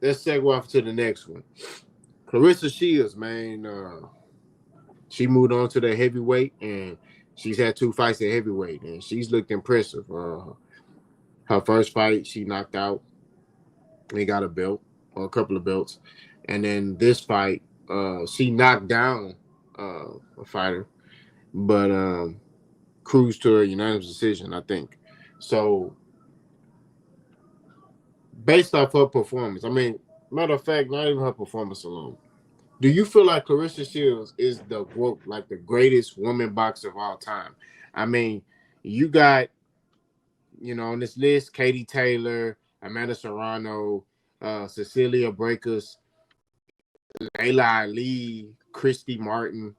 let's segue off to the next one. Claressa Shields, man, she moved on to the heavyweight, and she's had 2 fights at heavyweight, and she's looked impressive. Her first fight, she knocked out and got a belt or a couple of belts, and then this fight, she knocked down a fighter, but cruised to a unanimous decision, I think. So based off her performance, I mean, matter of fact, not even her performance alone. Do you feel like Claressa Shields is the like the greatest woman boxer of all time? I mean, you got on this list Katie Taylor, Amanda Serrano, Cecilia Breakers, Layla Ali, Christy Martin,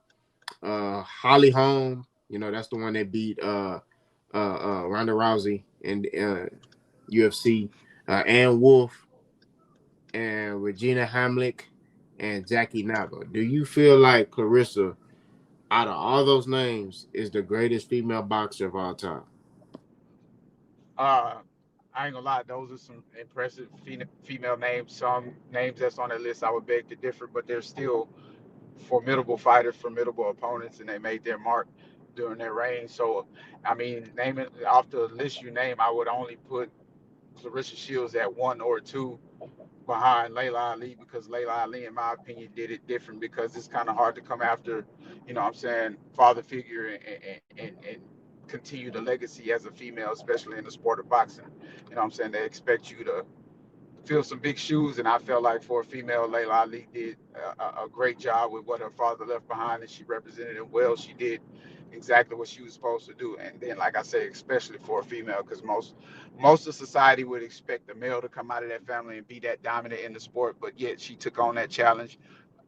Holly Holm. That's the one that beat Ronda Rousey in UFC. Ann Wolf and Regina Hamlick and Jackie Nava. Do you feel like Claressa, out of all those names, is the greatest female boxer of all time? Uh, I ain't gonna lie, those are some impressive female names. Some names that's on that list, I would beg to differ, but they're still formidable fighters, formidable opponents, and they made their mark during their reign. So, I mean, naming off the list you name, I would only put Claressa Shields at one or two behind Layla Ali because Layla Ali, in my opinion, did it different because it's kind of hard to come after, what I'm saying, father figure and continue the legacy as a female, especially in the sport of boxing. What I'm saying? They expect you to fill some big shoes, and I felt like for a female, Layla Ali did a great job with what her father left behind, and she represented it well. She did exactly what she was supposed to do, and then, like I say, especially for a female, because most of society would expect a male to come out of that family and be that dominant in the sport, but yet she took on that challenge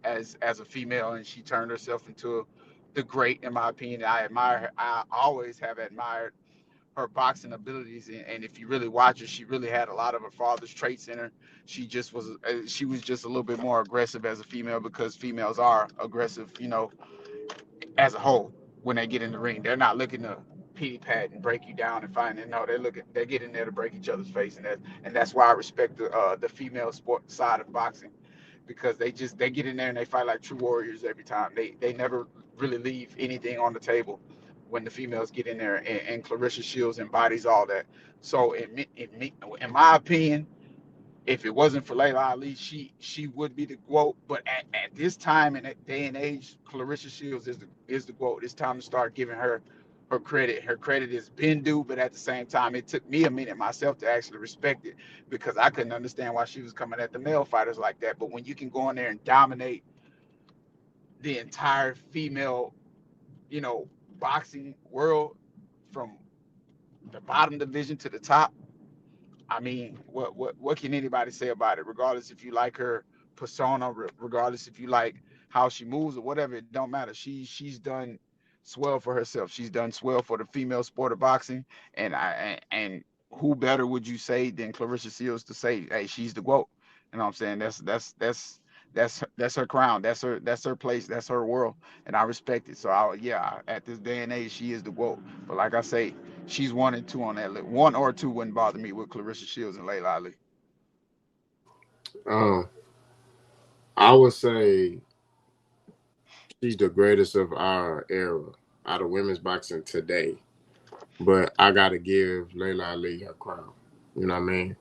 as a female, and she turned herself into the great, in my opinion. I admire her. I always have admired her boxing abilities, and if you really watch her, she really had a lot of her father's traits in her. She was just a little bit more aggressive as a female because females are aggressive, as a whole. When they get in the ring, they're not looking to pity pat and break you down and find it. No, they get in there to break each other's face, and that's why I respect the female sport side of boxing because they get in there and they fight like true warriors every time. They never really leave anything on the table when the females get in there, and Claressa Shields embodies all that. So in my opinion, if it wasn't for Layla Ali, she would be the GOAT. But at this time in that day and age, Claressa Shields is the GOAT. It's time to start giving her credit. Her credit is been due, but at the same time, it took me a minute myself to actually respect it because I couldn't understand why she was coming at the male fighters like that. But when you can go in there and dominate the entire female, you know, boxing world from the bottom division to the top, I mean, what can anybody say about it? Regardless if you like her persona, regardless if you like how she moves or whatever, it don't matter. She's done swell for herself. She's done swell for the female sport of boxing, and who better would you say than Claressa Shields to say, hey, she's the GOAT? You know what I'm saying? That's her crown. That's her place. That's her world, and I respect it. So yeah, at this day and age, she is the GOAT. But like I say, she's one and two on that list. One or two wouldn't bother me with Claressa Shields and Layla Ali. Um, I would say she's the greatest of our era out of women's boxing today. But I gotta give Layla Ali her crown. You know what I mean?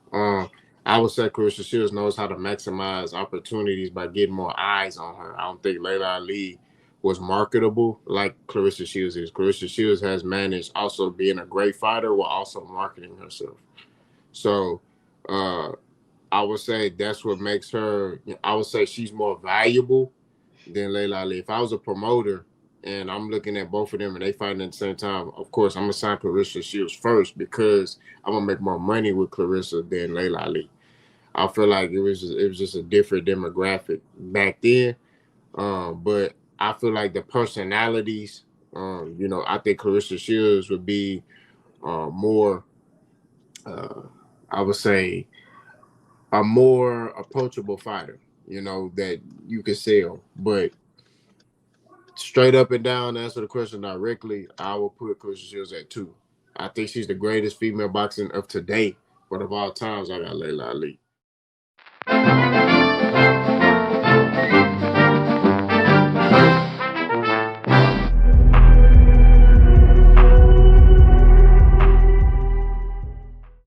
I would say Claressa Shields knows how to maximize opportunities by getting more eyes on her. I don't think Layla Ali was marketable like Claressa Shields is. Claressa Shields has managed also being a great fighter while also marketing herself. So uh, I would say that's what makes her. I would say she's more valuable than Layla Ali. If I was a promoter and I'm looking at both of them and they fighting at the same time, of course I'm gonna sign Claressa Shields first because I'm gonna make more money with Claressa than Layla Ali. I feel like it was just a different demographic back then. But I feel like the personalities, I think Claressa Shields would be more, uh, I would say, a more approachable fighter. That you could sell, but straight up and down, to answer the question directly, I will put Claressa Shields at two. I think she's the greatest female boxing of today, but of all times, I got Layla Ali.